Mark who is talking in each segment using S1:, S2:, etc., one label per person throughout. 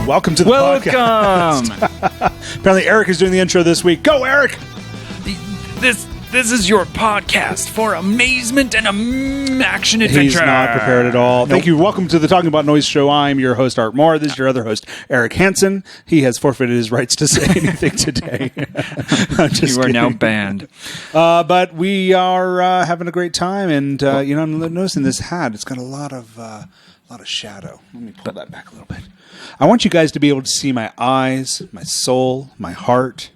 S1: Welcome to the podcast. Apparently Eric is doing the intro this week. Go, Eric!
S2: This is your podcast for amazement and action adventure.
S1: He's not prepared at all. Nope. Thank you. Welcome to the Talking About Noise show. I'm your host, Art Moore. This is your other host, Eric Hansen. He has forfeited his rights to say anything today.
S2: You are now banned.
S1: But we are having a great time, and I'm noticing this hat. It's got a lot of shadow. Let me pull that back a little bit. I want you guys to be able to see my eyes, my soul, my heart.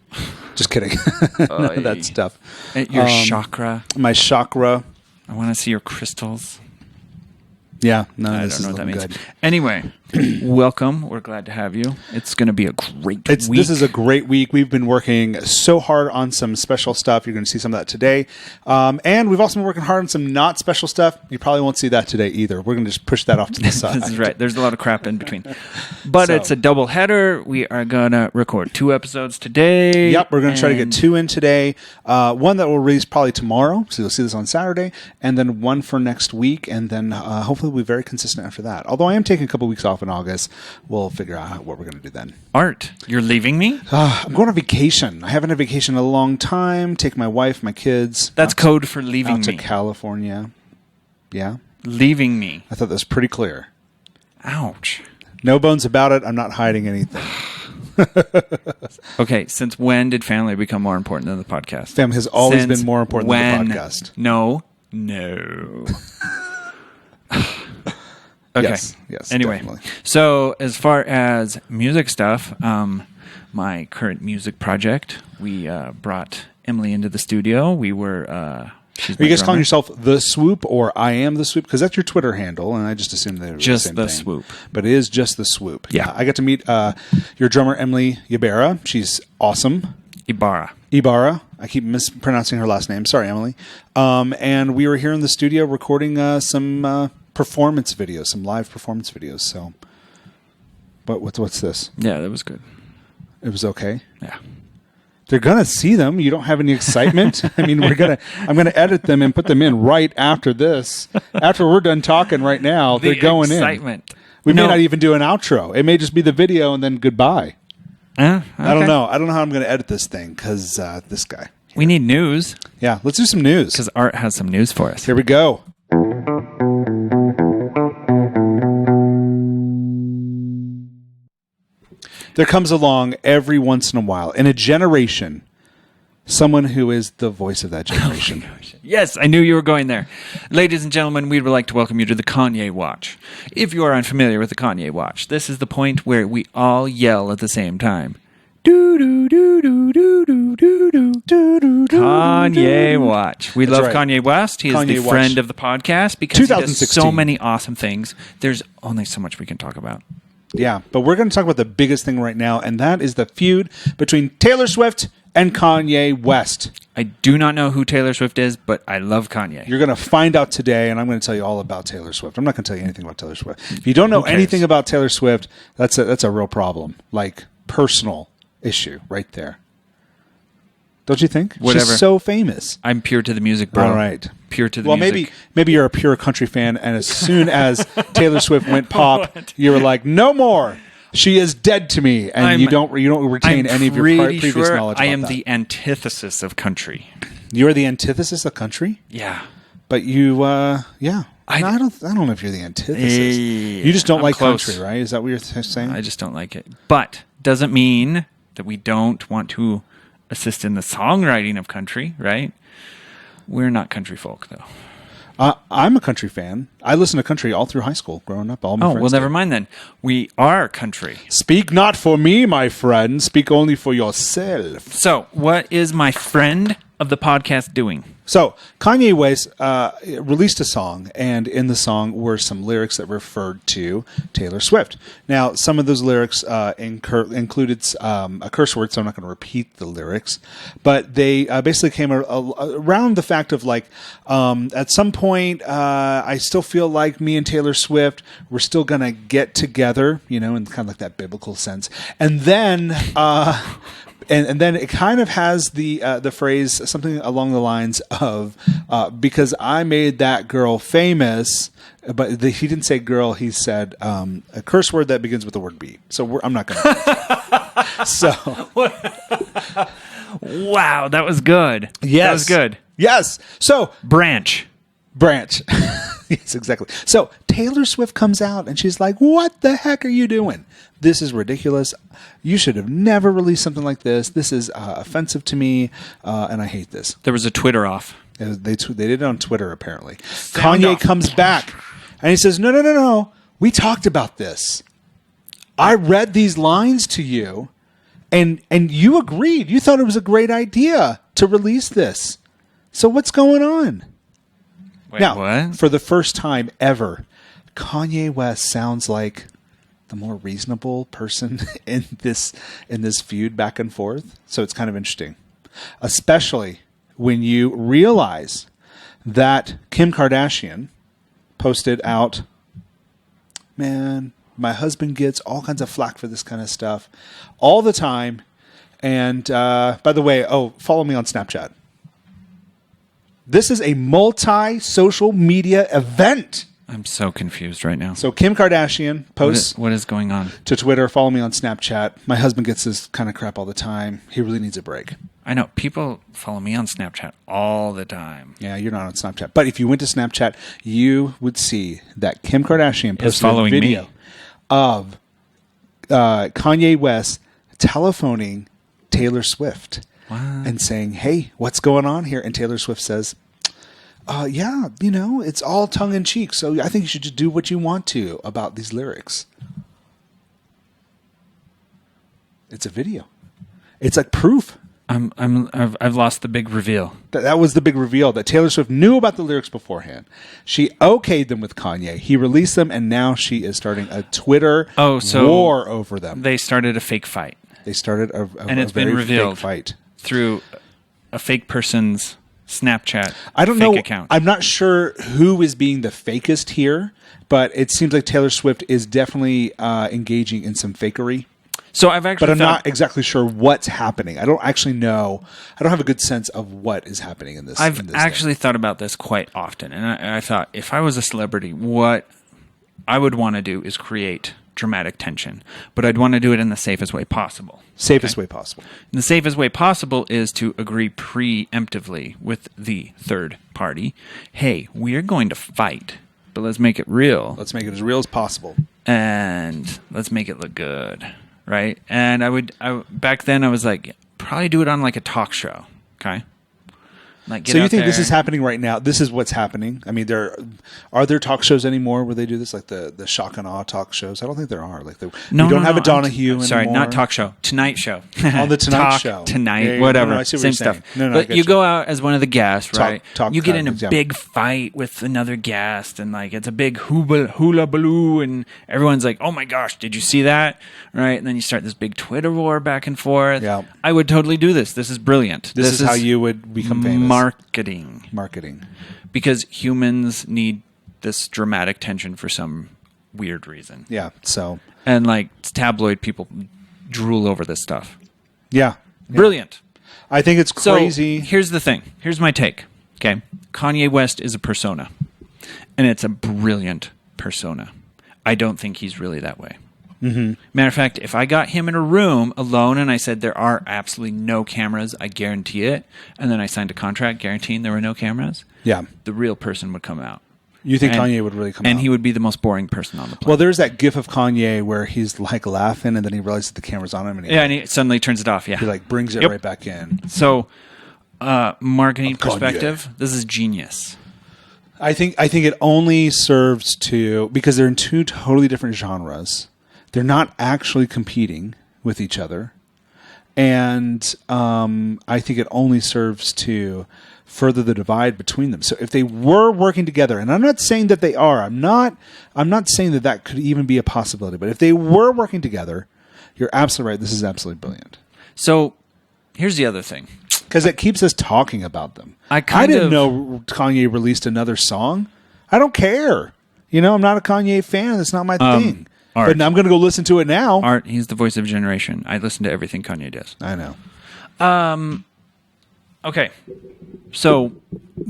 S1: Just kidding. None of that stuff.
S2: Your chakra.
S1: My chakra.
S2: I want to see your crystals.
S1: Yeah, none of this
S2: I don't know what that means.
S1: Good.
S2: Anyway, welcome. We're glad to have you. It's going to be a great week.
S1: This is a great week. We've been working so hard on some special stuff. You're going to see some of that today. And we've also been working hard on some not special stuff. You probably won't see that today either. We're going to just push that off to the side.
S2: This is right. There's a lot of crap in between. But it's a double header. We are going to record 2 episodes today.
S1: Yep, we're going to try to get 2 in today. One that will release probably tomorrow, so you'll see this on Saturday, and then one for next week, and then hopefully we'll be very consistent after that. Although I am taking a couple weeks off in August, we'll figure out what we're going to do then.
S2: Art, you're leaving me?
S1: I'm going on vacation. I haven't had vacation in a long time. Take my wife, my kids.
S2: That's code for leaving
S1: out
S2: me.
S1: To California. Yeah?
S2: Leaving me.
S1: I thought that was pretty clear.
S2: Ouch.
S1: No bones about it. I'm not hiding anything.
S2: Okay, since when did family become more important than the podcast?
S1: Family has always been more important than the podcast.
S2: No. Okay.
S1: Yes.
S2: Anyway,
S1: definitely.
S2: So as far as music stuff, my current music project, we brought Emily into the studio. We were. Are
S1: you guys calling yourself The Swoop or I Am The Swoop? Because that's your Twitter handle, and I just assumed they were
S2: just
S1: the same
S2: the
S1: thing.
S2: Swoop.
S1: But it is just The Swoop.
S2: Yeah.
S1: I got to meet your drummer, Emily Ybarra. She's awesome. Ibarra. I keep mispronouncing her last name. Sorry, Emily. And we were here in the studio recording some performance videos, some live performance videos. So, what's this?
S2: Yeah, that was good.
S1: It was okay.
S2: Yeah.
S1: They're gonna see them. You don't have any excitement. I mean, I'm gonna edit them and put them in right after this. After we're done talking right now, they're going
S2: excitement.
S1: in. We may not even do an outro. It may just be the video and then goodbye.
S2: Okay.
S1: I don't know. I don't know how I'm going to edit this thing because this guy.
S2: We need news.
S1: Yeah, let's do some news.
S2: Because Art has some news for us.
S1: Here we go. There comes along every once in a while, in a generation, someone who is the voice of that generation.
S2: Oh, yes, I knew you were going there. Ladies and gentlemen, we would like to welcome you to the Kanye Watch. If you are unfamiliar with the Kanye Watch, this is the point where we all yell at the same time. Kanye Watch. We love Kanye West. He is the friend of the podcast because he does so many awesome things. There's only so much we can talk about.
S1: Yeah, but we're going to talk about the biggest thing right now, and that is the feud between Taylor Swift and Kanye West.
S2: I do not know who Taylor Swift is, but I love Kanye.
S1: You're going to find out today, and I'm going to tell you all about Taylor Swift. I'm not going to tell you anything about Taylor Swift. If you don't know anything about Taylor Swift, that's a real problem, like personal issue right there. Don't you think?
S2: Whatever.
S1: She's so famous.
S2: I'm pure to the music, bro.
S1: All right.
S2: Pure to the music.
S1: Well, maybe you're a pure country fan, and as soon as Taylor Swift went pop, you were like, no more. She is dead to me, and you don't retain any of your previous knowledge about
S2: I am
S1: that.
S2: the antithesis of country.
S1: You're the antithesis of country?
S2: Yeah.
S1: But you, yeah. I don't know if you're the antithesis. You just don't like
S2: close.
S1: country, right? Is that what you're saying?
S2: I just don't like it. But doesn't mean that we don't want to assist in the songwriting of country, right? We're not country folk, though.
S1: I'm a country fan. I listened to country all through high school, growing up. All my friends
S2: never
S1: did.
S2: mind then. We are country.
S1: Speak not for me, my friend. Speak only for yourself.
S2: So, what is my friend of the podcast doing?
S1: So, Kanye West released a song, and in the song were some lyrics that referred to Taylor Swift. Now, some of those lyrics included a curse word, so I'm not going to repeat the lyrics, but they basically came around the fact of like, at some point, I still feel like me and Taylor Swift, we're still going to get together, in kind of like that biblical sense. And then And then it kind of has the phrase something along the lines of because I made that girl famous, but he didn't say girl. He said a curse word that begins with the word B. So I'm not going to. So
S2: wow, that was good.
S1: Yes,
S2: that was good.
S1: Yes. So
S2: branch.
S1: Yes, exactly. So Taylor Swift comes out and she's like, "What the heck are you doing? This is ridiculous. You should have never released something like this. This is offensive to me, and I hate this."
S2: There was a Twitter off.
S1: They did it on Twitter, apparently.
S2: Sound
S1: Kanye
S2: off.
S1: comes back and he says, No. We talked about this. I read these lines to you, and you agreed. You thought it was a great idea to release this. So what's going on?
S2: Wait,
S1: Now,
S2: what?
S1: for the first time ever, Kanye West sounds like the more reasonable person in this feud back and forth. So it's kind of interesting, especially when you realize that Kim Kardashian posted out, "Man, my husband gets all kinds of flack for this kind of stuff all the time." And by the way, follow me on Snapchat. This is a multi-social media event.
S2: I'm so confused right now.
S1: So Kim Kardashian posts
S2: What is going on?
S1: to Twitter, "Follow me on Snapchat. My husband gets this kind of crap all the time. He really needs a break."
S2: I know people follow me on Snapchat all the time.
S1: Yeah, you're not on Snapchat. But if you went to Snapchat, you would see that Kim Kardashian posted a
S2: following
S1: video
S2: me.
S1: of Kanye West telephoning Taylor Swift and saying, "Hey, what's going on here?" And Taylor Swift says, "Yeah, it's all tongue in cheek. So I think you should just do what you want to about these lyrics." It's a video. It's like proof.
S2: I've lost the big reveal.
S1: That was the big reveal, that Taylor Swift knew about the lyrics beforehand. She okayed them with Kanye. He released them, and now she is starting a Twitter war over them.
S2: They started a fake fight.
S1: They started
S2: And it's been
S1: very
S2: revealed
S1: fake fight
S2: through a fake person's Snapchat
S1: I don't
S2: fake
S1: know.
S2: account.
S1: I'm not sure who is being the fakest here, but it seems like Taylor Swift is definitely engaging in some fakery.
S2: So I've actually
S1: But I'm not exactly sure what's happening. I don't actually know. I don't have a good sense of what is happening in this.
S2: I've actually thought about this quite often, and I thought if I was a celebrity, what I would want to do is create dramatic tension, but I'd want to do it in the safest way possible.
S1: Safest way possible.
S2: And the safest way possible is to agree preemptively with the third party. Hey, we are going to fight, but let's make it real.
S1: Let's make it as real as possible.
S2: And let's make it look good, right? And back then I was like, probably do it on like a talk show, okay? Like
S1: So you think this is happening right now? This is what's happening? I mean, are there talk shows anymore where they do this, like the shock and awe talk shows? I don't think there are. Like we don't have a Donahue anymore.
S2: Sorry, not talk show. Tonight Show.
S1: On the Tonight
S2: Talk
S1: Show.
S2: Tonight,
S1: Yeah,
S2: whatever.
S1: I see what
S2: Same
S1: you're
S2: stuff.
S1: saying.
S2: But you go out as one of the guests, right?
S1: Talk
S2: you get in a
S1: yeah.
S2: big fight with another guest, and like it's a big hula baloo, and everyone's like, "Oh my gosh, did you see that?" Right? And then you start this big Twitter war back and forth.
S1: Yeah.
S2: I would totally do this. This is brilliant.
S1: This is how you would become famous.
S2: Marketing. Because humans need this dramatic tension for some weird reason.
S1: Yeah. So.
S2: And like tabloid people drool over this stuff.
S1: Yeah.
S2: Brilliant.
S1: I think it's crazy.
S2: So here's the thing. Here's my take. Okay. Kanye West is a persona. And it's a brilliant persona. I don't think he's really that way. Mm-hmm. Matter of fact, if I got him in a room alone and I said there are absolutely no cameras, I guarantee it, and then I signed a contract guaranteeing there were no cameras,
S1: yeah,
S2: the real person would come out.
S1: You think Kanye would really come out?
S2: And he would be the most boring person on the planet.
S1: Well, there's that gif of Kanye where he's like laughing and then he realizes the camera's on him and
S2: and he suddenly turns it off, yeah.
S1: he like brings it right back in.
S2: So, marketing perspective, this is genius.
S1: I think it only serves to, because they're in two totally different genres. They're not actually competing with each other. And I think it only serves to further the divide between them. So if they were working together, and I'm not saying that they are, I'm not saying that could even be a possibility, but if they were working together, you're absolutely right. This is absolutely brilliant.
S2: So here's the other thing.
S1: Because it keeps us talking about them. I didn't know Kanye released another song. I don't care. I'm not a Kanye fan. That's not my thing.
S2: Art.
S1: But I'm going to go listen to it now.
S2: Art, he's the voice of a generation. I listen to everything Kanye does.
S1: I know.
S2: Okay. So,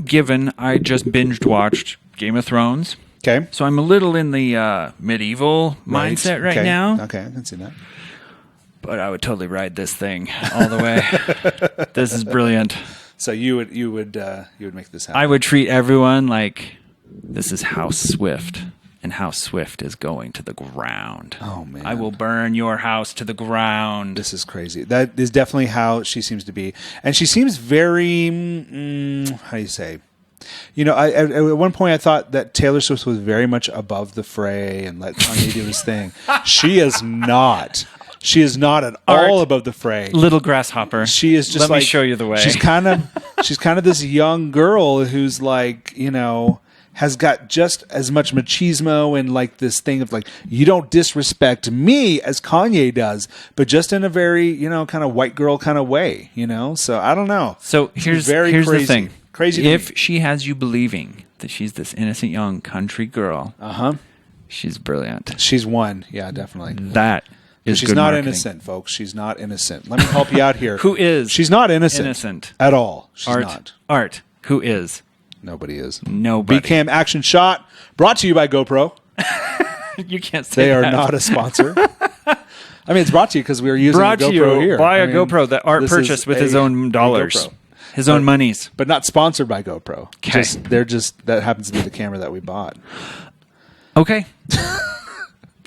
S2: given I just binged watched Game of Thrones,
S1: Okay.
S2: so I'm a little in the medieval mindset right
S1: Okay.
S2: now.
S1: Okay, I can see that.
S2: But I would totally ride this thing all the way. This is brilliant.
S1: So you would make this happen.
S2: I would treat everyone like this is House Swift, and House Swift is going to the ground.
S1: Oh, man.
S2: I will burn your house to the ground.
S1: This is crazy. That is definitely how she seems to be. And she seems very, how do you say? You know, at one point I thought that Taylor Swift was very much above the fray and let Kanye do his thing. She is not. She is not at all above the fray.
S2: Little grasshopper.
S1: She is just
S2: Let
S1: like,
S2: me show you the way.
S1: She's kind of this young girl who's like, you know, has got just as much machismo and like this thing of like, you don't disrespect me as Kanye does, but just in a very, you know, kind of white girl kind of way, you know? So I don't know.
S2: So here's
S1: crazy.
S2: the thing.
S1: Crazy.
S2: If she has you believing that she's this innocent young country girl, she's brilliant.
S1: She's one. Yeah, definitely.
S2: That is
S1: She's
S2: good
S1: not
S2: marketing.
S1: innocent, folks. She's not innocent. Let me help you out here.
S2: Who is?
S1: She's not innocent.
S2: Innocent.
S1: At all. She's not.
S2: Art. Who is?
S1: Nobody is.
S2: Nobody.
S1: BCam Action Shot, brought to you by GoPro.
S2: You can't say
S1: They
S2: that.
S1: are not a sponsor. I mean, it's brought to you because we are using
S2: Brought
S1: a
S2: to
S1: GoPro
S2: you
S1: here.
S2: by
S1: I
S2: a
S1: mean,
S2: GoPro that Art
S1: this
S2: purchased
S1: is
S2: with his
S1: a
S2: own dollars.
S1: GoPro.
S2: His own monies.
S1: But not sponsored by GoPro.
S2: 'Kay.
S1: That happens to be the camera that we bought.
S2: Okay.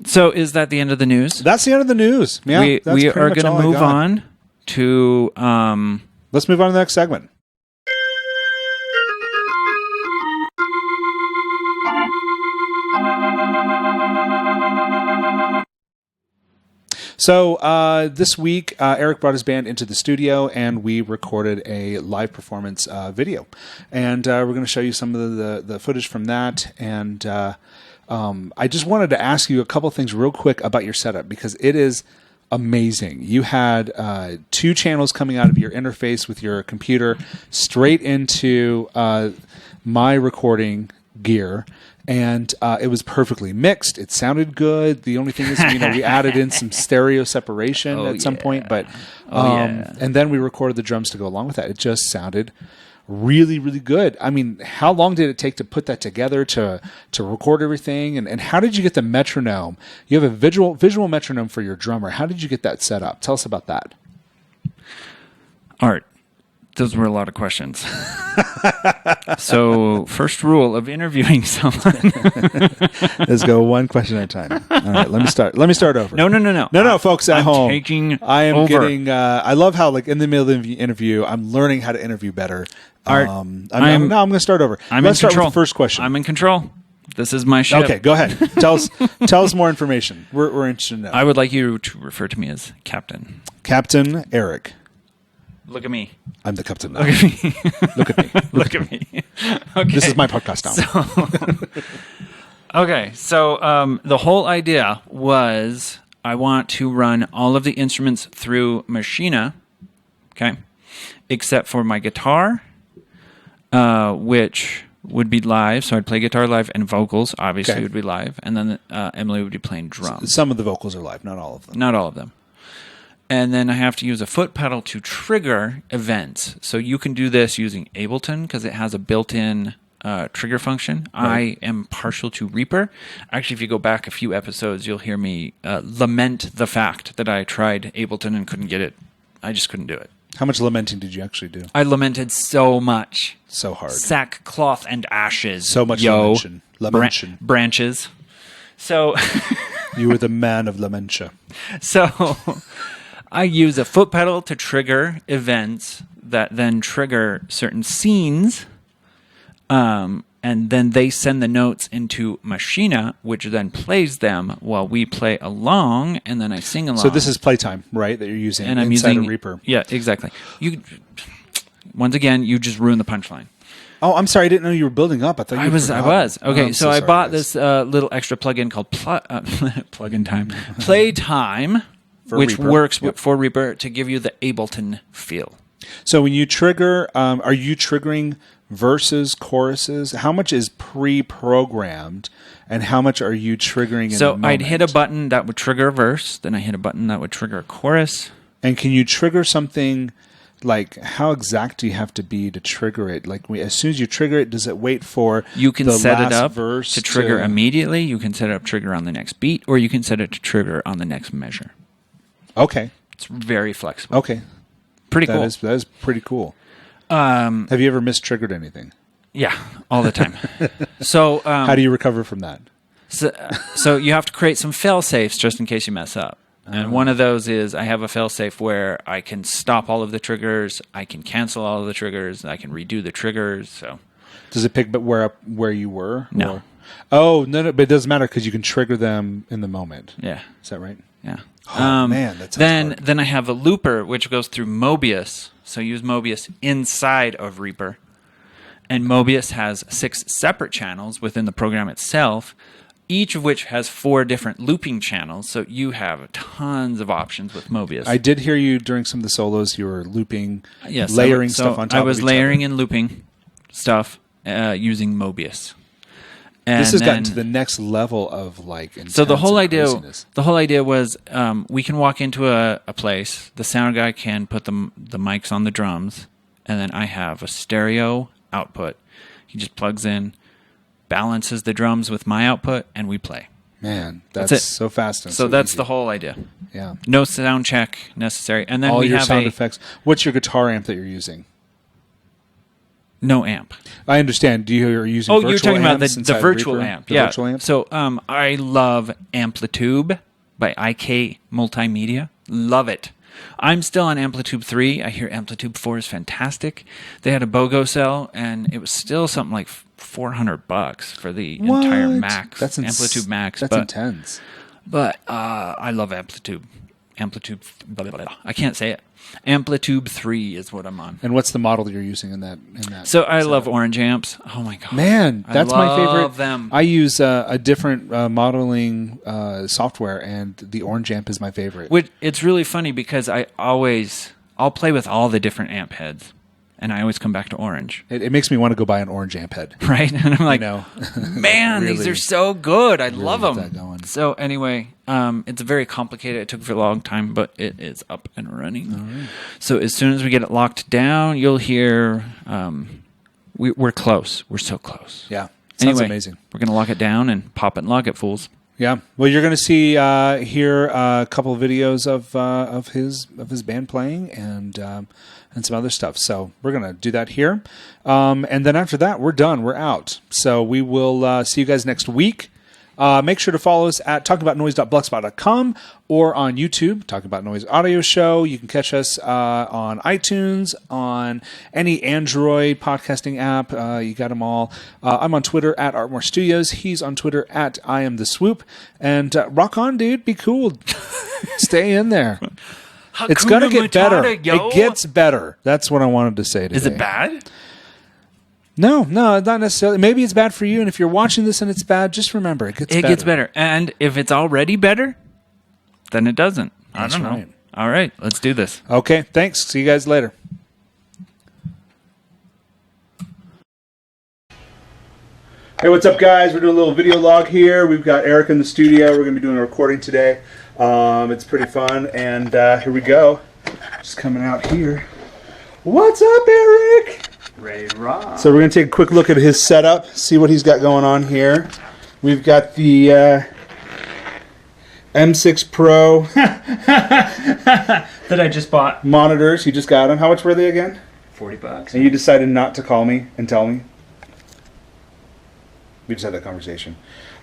S2: So is that the end of the news?
S1: That's the end of the news. Yeah,
S2: we
S1: that's
S2: are
S1: pretty much
S2: going
S1: all
S2: to
S1: I
S2: move
S1: got.
S2: on to
S1: Let's move on to the next segment. So this week, Eric brought his band into the studio, and we recorded a live performance video. And we're going to show you some of the footage from that. And I just wanted to ask you a couple things real quick about your setup, because it is amazing. You had 2 channels coming out of your interface with your computer straight into my recording gear. And it was perfectly mixed. It sounded good. The only thing is, you know, we added in some stereo separation at some point, but and then we recorded the drums to go along with that. It just sounded really, really good. I mean, how long did it take to put that together, to record everything? And how did you get the metronome? You have a visual metronome for your drummer. How did you get that set up? Tell us about that.
S2: Art. Those were a lot of questions. So, first rule of interviewing someone.
S1: Let's go one question at a time. All right, let me start over.
S2: No,
S1: folks at
S2: I'm
S1: home. I am
S2: over.
S1: getting. I love how, like, in the middle of the interview, I'm learning how to interview better.
S2: Art,
S1: I'm going to start over. Let's start with the first question.
S2: I'm in control. This is my ship.
S1: Okay, go ahead. Tell us more information. We're interested to know.
S2: I would like you to refer to me as Captain.
S1: Captain Eric.
S2: Look at me.
S1: I'm the captain now.
S2: Look at me.
S1: Look at me.
S2: Look at me. Okay.
S1: This is my podcast now.
S2: Okay, so the whole idea was I want to run all of the instruments through Machina, okay, except for my guitar, which would be live. So I'd play guitar live, and vocals obviously would be live, and then Emily would be playing drums.
S1: Some of the vocals are live, not all of them.
S2: Not all of them. And then I have to use a foot pedal to trigger events. So you can do this using Ableton because it has a built-in trigger function.
S1: Right.
S2: I am partial to Reaper. Actually, if you go back a few episodes, you'll hear me lament the fact that I tried Ableton and couldn't get it. I just couldn't do it.
S1: How much lamenting did you actually do?
S2: I lamented so much.
S1: So hard.
S2: Sackcloth and ashes.
S1: So much lamentation.
S2: Branches. So
S1: You were the man of lamentia.
S2: So I use a foot pedal to trigger events that then trigger certain scenes, and then they send the notes into Machina, which then plays them while we play along, and then I sing along.
S1: So this is playtime, right, that you're using
S2: and I'm
S1: inside
S2: using
S1: of Reaper.
S2: Yeah, exactly. Once again, you just ruined the punchline.
S1: Oh, I'm sorry. I didn't know you were building up. I thought you were
S2: I was. Okay,
S1: I'm
S2: so I
S1: sorry,
S2: bought
S1: guys.
S2: this little extra plugin called Plugin Time, Playtime, which
S1: Reaper.
S2: works
S1: Yep.
S2: for Reaper to give you the Ableton feel.
S1: So when you trigger, are you triggering verses, choruses? How much is pre-programmed, and how much are you triggering in
S2: So
S1: the
S2: I'd hit a
S1: moment?
S2: button that would trigger a verse, then I hit a button that would trigger a chorus.
S1: And can you trigger something like how exact do you have to be to trigger it? Like as soon as you trigger it, does it wait for
S2: you can
S1: the
S2: set it
S1: last
S2: up
S1: verse
S2: to trigger immediately? You can set it up trigger on the next beat, or you can set it to trigger on the next measure.
S1: Okay.
S2: It's very flexible.
S1: Okay.
S2: Pretty cool.
S1: That is pretty cool. Have you ever mistriggered anything?
S2: Yeah, all the time. So
S1: how do you recover from that?
S2: So you have to create some fail-safes just in case you mess up. And one of those is I have a fail-safe where I can stop all of the triggers, I can cancel all of the triggers, I can redo the triggers. So
S1: does it pick where you were?
S2: No.
S1: Or? Oh, no, but it doesn't matter because you can trigger them in the moment.
S2: Yeah.
S1: Is that right?
S2: Yeah.
S1: Oh, man, that sounds hard.
S2: Then I have a looper, which goes through Mobius. So use Mobius inside of Reaper. And Mobius has 6 separate channels within the program itself, each of which has 4 different looping channels. So you have tons of options with Mobius.
S1: I did hear you during some of the solos. You were looping,
S2: yes,
S1: layering stuff on top of each other.
S2: I was layering and looping stuff using Mobius. And
S1: this has gotten to the next level of like intense
S2: so the whole idea was we can walk into a place, the sound guy can put the mics on the drums, and then I have a stereo output. He just plugs in, balances the drums with my output, and we play.
S1: Man,
S2: that's it.
S1: So fast. And
S2: so that's the whole idea.
S1: Yeah.
S2: No sound check necessary. And then
S1: all
S2: we
S1: your
S2: have
S1: sound effects. What's your guitar amp that you're using?
S2: No amp.
S1: I understand. You're using virtual
S2: you're talking about
S1: amps
S2: the virtual
S1: Reaper?
S2: amp.
S1: The
S2: Yeah.
S1: virtual amp?
S2: So I love Amplitube by IK Multimedia. Love it. I'm still on Amplitube 3. I hear Amplitube 4 is fantastic. They had a BOGO sell, and it was still something like $400 for the entire Max.
S1: That's
S2: Amplitube Max.
S1: That's intense.
S2: But I love Amplitube. Amplitude, blah, blah, blah. I can't say it. Amplitude 3 is what I'm on.
S1: And what's the model you're using in that?
S2: So I love Orange amps. Oh my god,
S1: man, that's my favorite.
S2: Love them.
S1: I use a different modeling software, and the Orange amp is my favorite.
S2: It's really funny because I'll play with all the different amp heads, and I always come back to Orange.
S1: It makes me want to go buy an Orange amp head.
S2: Right? And I'm like, man,
S1: really,
S2: these are so good. I
S1: really
S2: love
S1: get
S2: them.
S1: that going.
S2: So anyway, it's very complicated. It took a long time, but it is up and running.
S1: All right.
S2: So as soon as we get it locked down, you'll hear we're close. We're so close.
S1: Yeah. Sounds
S2: anyway,
S1: amazing.
S2: We're going to lock it down and pop it and lock it, fools.
S1: Yeah. Well, you're going to see here a couple of videos of his band playing and some other stuff. So we're going to do that here. And then after that, we're done. We're out. So we will see you guys next week. Make sure to follow us at talkingaboutnoise.blogspot.com or on YouTube, Talking About Noise Audio Show. You can catch us on iTunes, on any Android podcasting app. You got them all. I'm on Twitter at Artmore Studios. He's on Twitter at I Am The Swoop. And rock on, dude. Be cool. Stay in there. It's going to get better.
S2: Yo.
S1: It gets better. That's what I wanted to say today.
S2: Is it bad?
S1: No, not necessarily. Maybe it's bad for you, and if you're watching this and it's bad, just remember, it gets better.
S2: And if it's already better, then it doesn't.
S1: That's
S2: I don't know.
S1: right.
S2: All right, let's do this.
S1: Okay, thanks. See you guys later. Hey, what's up, guys? We're doing a little video log here. We've got Eric in the studio. We're going to be doing a recording today. It's pretty fun, and here we go. Just coming out here. What's up, Eric?
S3: Ready to rock.
S1: So we're going to take a quick look at his setup, see what he's got going on here. We've got the M6 Pro
S3: that I just bought.
S1: monitors. You just got them. How much were they again?
S3: $40.
S1: And you decided not to call me and tell me? We just had that conversation.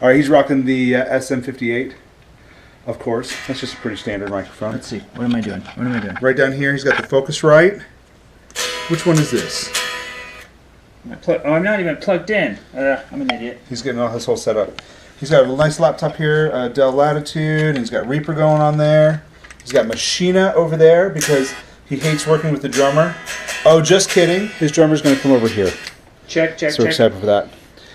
S1: All right, he's rocking the SM58, of course. That's just a pretty standard microphone.
S3: Let's see. What am I doing?
S1: Right down here, he's got the Focusrite. Which one is this?
S3: I'm not even plugged in. I'm an idiot.
S1: He's getting all his whole setup. He's got a nice laptop here, Dell Latitude, and he's got Reaper going on there. He's got Machina over there because he hates working with the drummer. Oh, just kidding. His drummer's going to come over here.
S3: Check.
S1: So we're excited for that.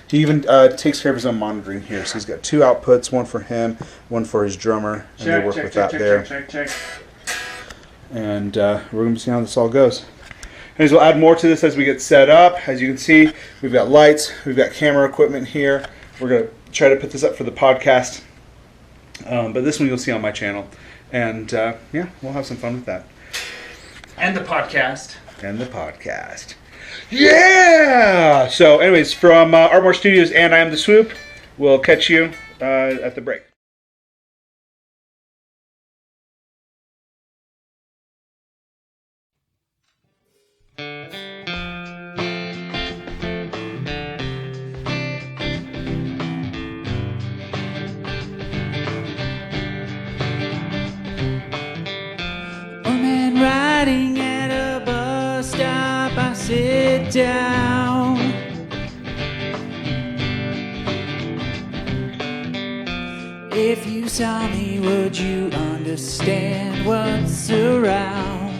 S1: He even takes care of his own monitoring here. So he's got 2 outputs, one for him, one for his drummer, and they work with that there.
S3: Check.
S1: And we're going to see how this all goes. And we'll add more to this as we get set up. As you can see, we've got lights, we've got camera equipment here. We're going to try to put this up for the podcast. But this one you'll see on my channel. And yeah, we'll have some fun with that.
S2: And the podcast.
S1: And the podcast. Yeah! So, anyways, from Artmore Studios and I Am the Swoop, we'll catch you at the break.
S2: Riding at a bus stop, I sit down. If you saw me, would you understand what's around?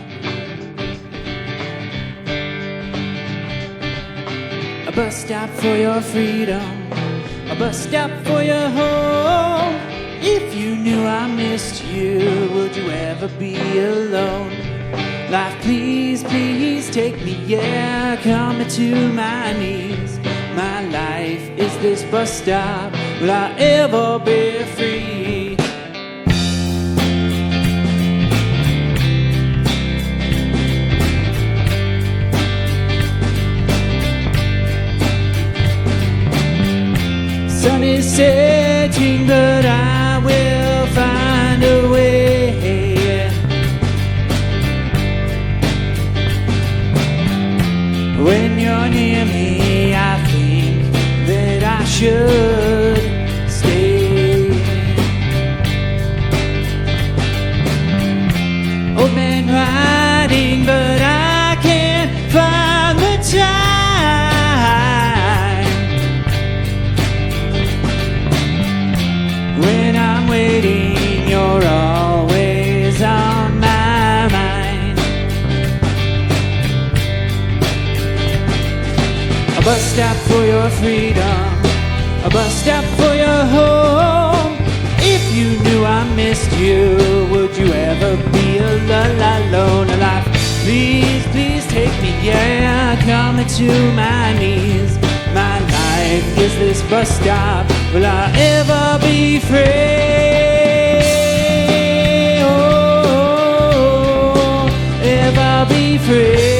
S2: A bus stop for your freedom, a bus stop for your home. If you knew I missed you, would you ever be alone? Life, please, please take me, yeah, coming to my knees. My life is this bus stop, will I ever be free? Sun is setting, but I will find a way. When you're near me, I think that I should stay. Old man riding, but I can't find the time. When I'm waiting, you're always on my mind. A bus stop for your freedom, a bus stop for your home. If you knew I missed you, would you ever be alone? Alive, please, please take me, yeah, coming to my knees. My life is this bus stop, will I ever be free? Oh, ever be free?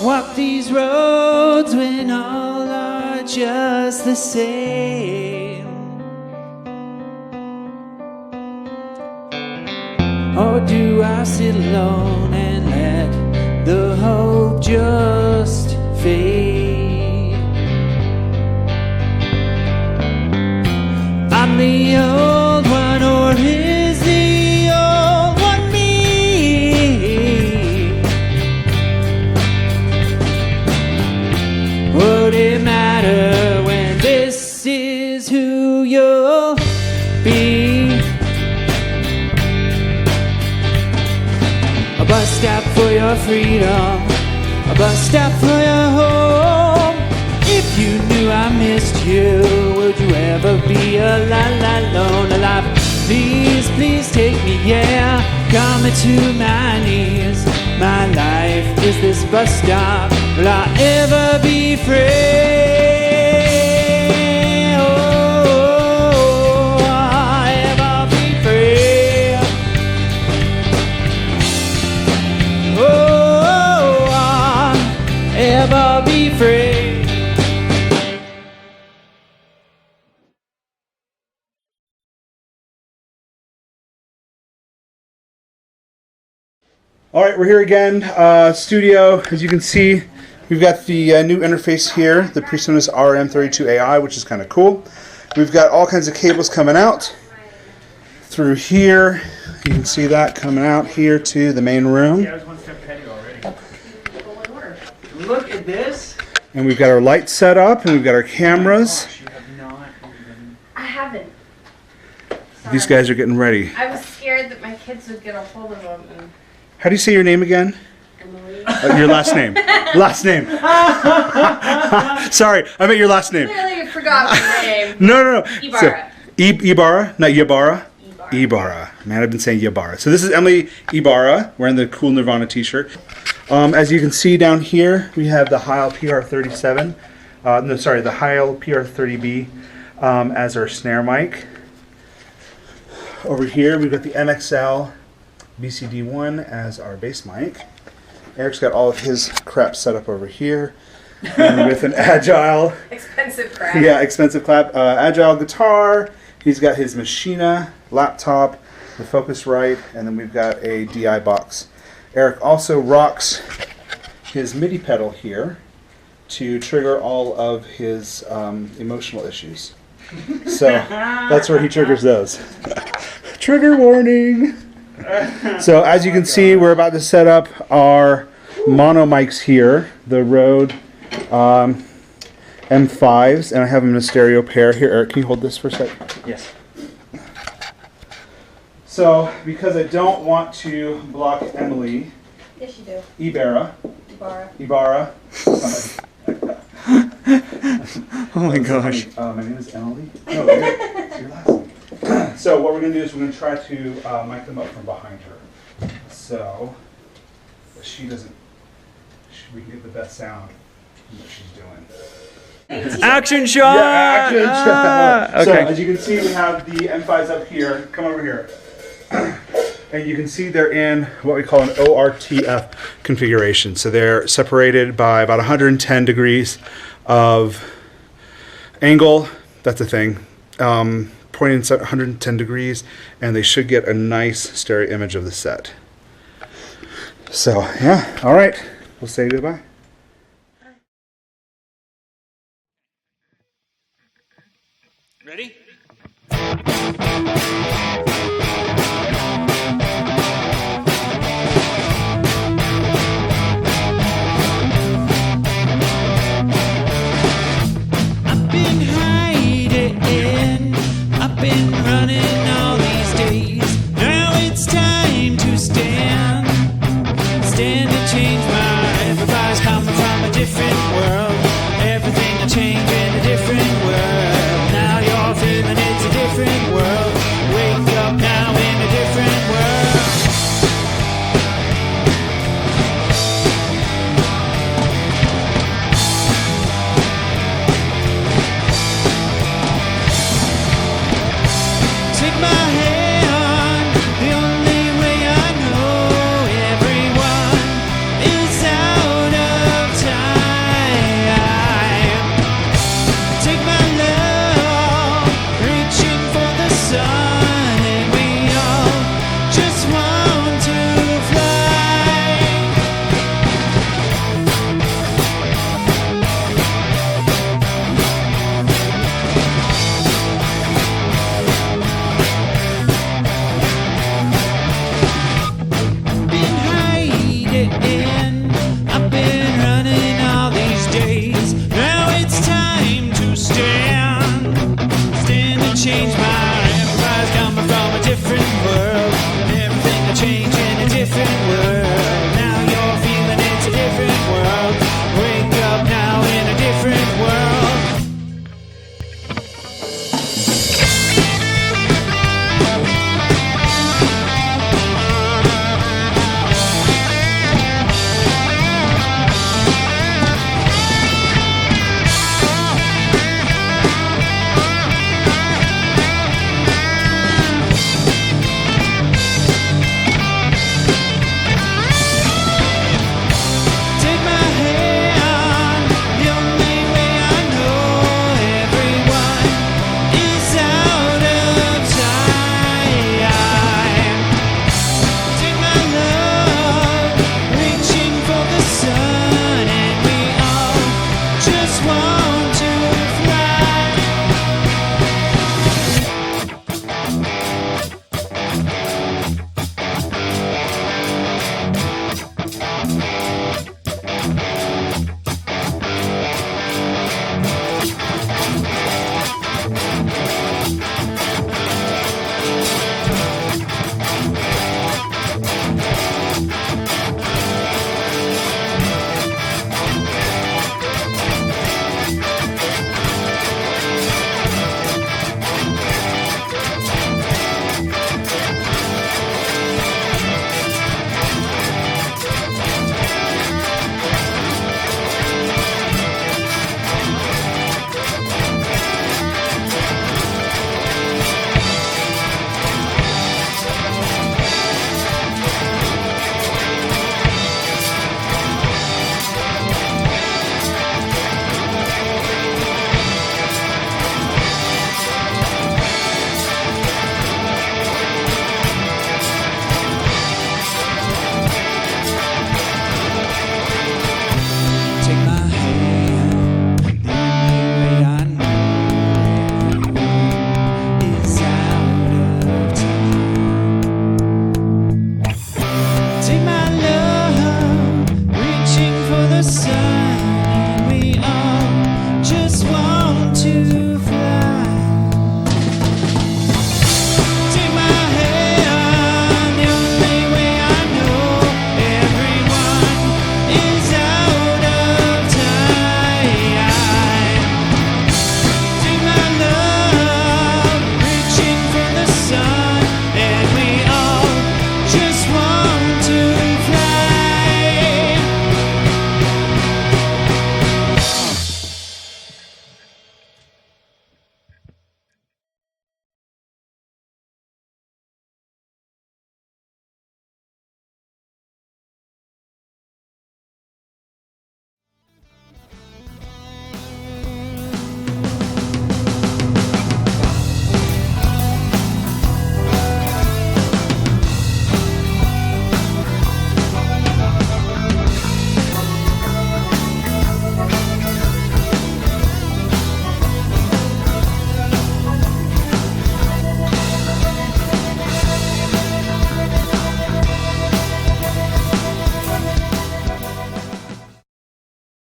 S2: Walk these roads when all are just the same. Or do I sit alone and let the hope just fade? I'm the old one, or is the old one me? Would it matter when this is who you'll be? A bus stop for your freedom, a bus stop for your home. If you knew I missed you, would you ever be alone? Alive, please, please take me, yeah, coming to my knees. My life is this bus stop, will I ever be free? Oh, I'll ever be free. Oh, I'll ever be free.
S1: All right, we're here again. Studio, as you can see, we've got the new interface here, the PreSonus RM32AI, which is kind of cool. We've got all kinds of cables coming out through here. You can see that coming out here to the main room.
S3: I was one step ahead of you already. Look at this.
S1: And we've got our lights set up, and we've got our cameras.
S3: Gosh, you have not even...
S4: I haven't.
S1: These guys are getting ready.
S4: I was scared that my kids would get a hold of them. And
S1: How do you say your name again?
S4: Emily.
S1: Your last name. Last name. Sorry, I meant your last name.
S4: Clearly forgot my name.
S1: No.
S4: Ibarra.
S1: Ibarra, not Yabara.
S4: Ibarra.
S1: Ibarra. Man, I've been saying Yabara. So this is Emily Ibarra wearing the cool Nirvana t-shirt. As you can see down here, we have the Heil PR37. The Heil PR30B as our snare mic. Over here, we've got the MXL BCD1 as our bass mic. Eric's got all of his crap set up over here. And with an Agile...
S4: Expensive crap.
S1: Yeah, expensive clap. Agile guitar. He's got his Machina laptop, the Focusrite, and then we've got a DI box. Eric also rocks his MIDI pedal here to trigger all of his emotional issues. So that's where he triggers those. Trigger warning! So as you can see, we're about to set up our mono mics here, the Rode M5s, and I have them in a stereo pair. Here, Eric, can you hold this for a sec?
S3: Yes.
S1: So, because I don't want to block Emily
S4: Yes, you do.
S1: Ibarra.
S4: Ibarra.
S2: Oh my gosh.
S1: My name is Emily. No, it's your last name. So what we're going to do is we're going to try to mic them up from behind her. So she doesn't, we can get the best sound from what she's doing.
S2: Action shot!
S1: Yeah, action shot. So
S2: Okay.
S1: as you can see, we have the M5s up here. Come over here. And you can see they're in what we call an ORTF configuration. So they're separated by about 110 degrees of angle. That's a thing. Pointing 110 degrees, and they should get a nice stereo image of the set. So, yeah. All right. We'll say goodbye.
S2: Ready?
S5: I've been hiding, I've been running all these days. Now it's time to stand to change my life. Everybody's coming from a different world. Everything will change in a different world. Now you're feeling it's a different world. Wake up now in a different world. Take my hand.